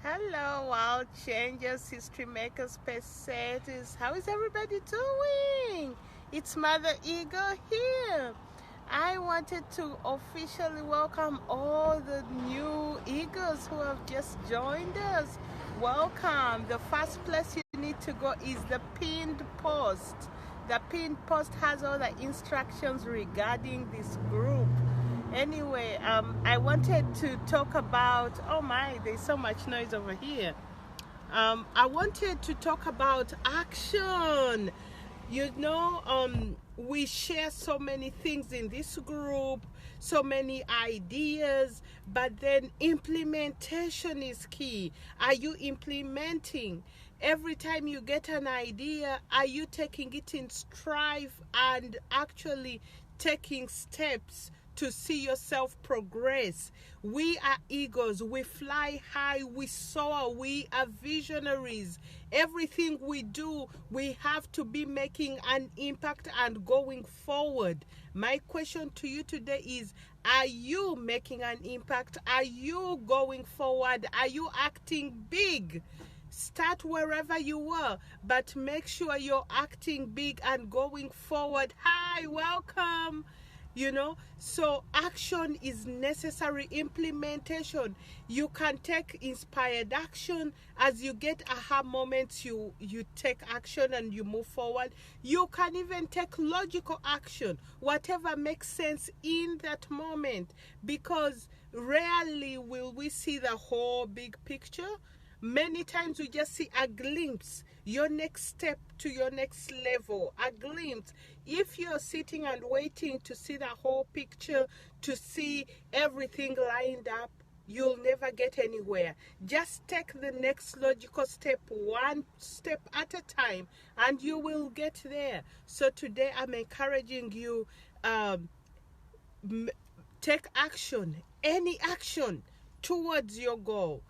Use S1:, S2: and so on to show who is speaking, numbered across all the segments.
S1: Hello, world changers, history makers, pacesetters. How is everybody doing? It's Mother Eagle here. I wanted to officially welcome all the new eagles who have just joined us. Welcome. The first place you need to go is the pinned post. The pinned post has all the instructions regarding this group. Anyway, I wanted to talk about, oh my, there's so much noise over here. I wanted to talk about action. You know, we share so many things in this group, so many ideas, but then implementation is key. Are you implementing? Every time you get an idea, are you taking it in stride and actually taking steps to see yourself progress? We are eagles. We fly high. We soar. We are visionaries. Everything we do, we have to be making an impact and going forward. My question to you today is, are you making an impact? Are you going forward? Are you acting big? Start wherever you are, but make sure you're acting big and going forward. Hi, welcome. You know, so action is necessary. Implementation, you can take inspired action. As you get aha moments, you take action and you move forward. You can even take logical action, whatever makes sense in that moment, because rarely will we see the whole big picture. Many times we just see a glimpse, your next step to your next level, a glimpse. If you're sitting and waiting to see the whole picture, to see everything lined up, you'll never get anywhere. Just take the next logical step, one step at a time, and you will get there. So today I'm encouraging you, take action, any action towards your goal.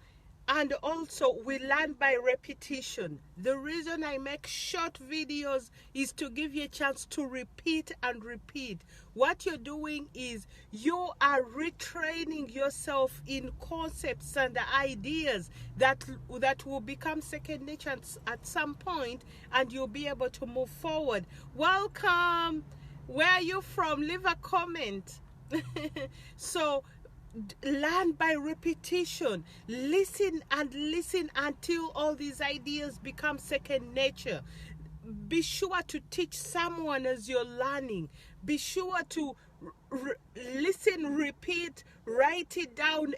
S1: And also, we learn by repetition. The reason I make short videos is to give you a chance to repeat and repeat. What you're doing is you are retraining yourself in concepts and ideas that will become second nature at some point, and you'll be able to move forward. Welcome. Where are you from? Leave a comment. So, learn by repetition. Listen and listen until all these ideas become second nature. Be sure to teach someone as you're learning. Be sure to listen, repeat, write it down.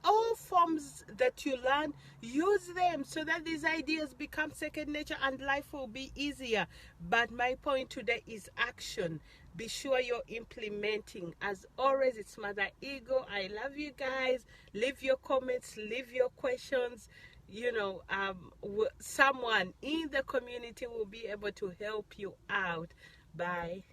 S1: All forms that you learn, use them so that these ideas become second nature and life will be easier. But my point today is action. Be sure you're implementing. As always, it's Mother Eagle. I love you guys. Leave your comments, leave your questions. You know, someone in the community will be able to help you out. Bye.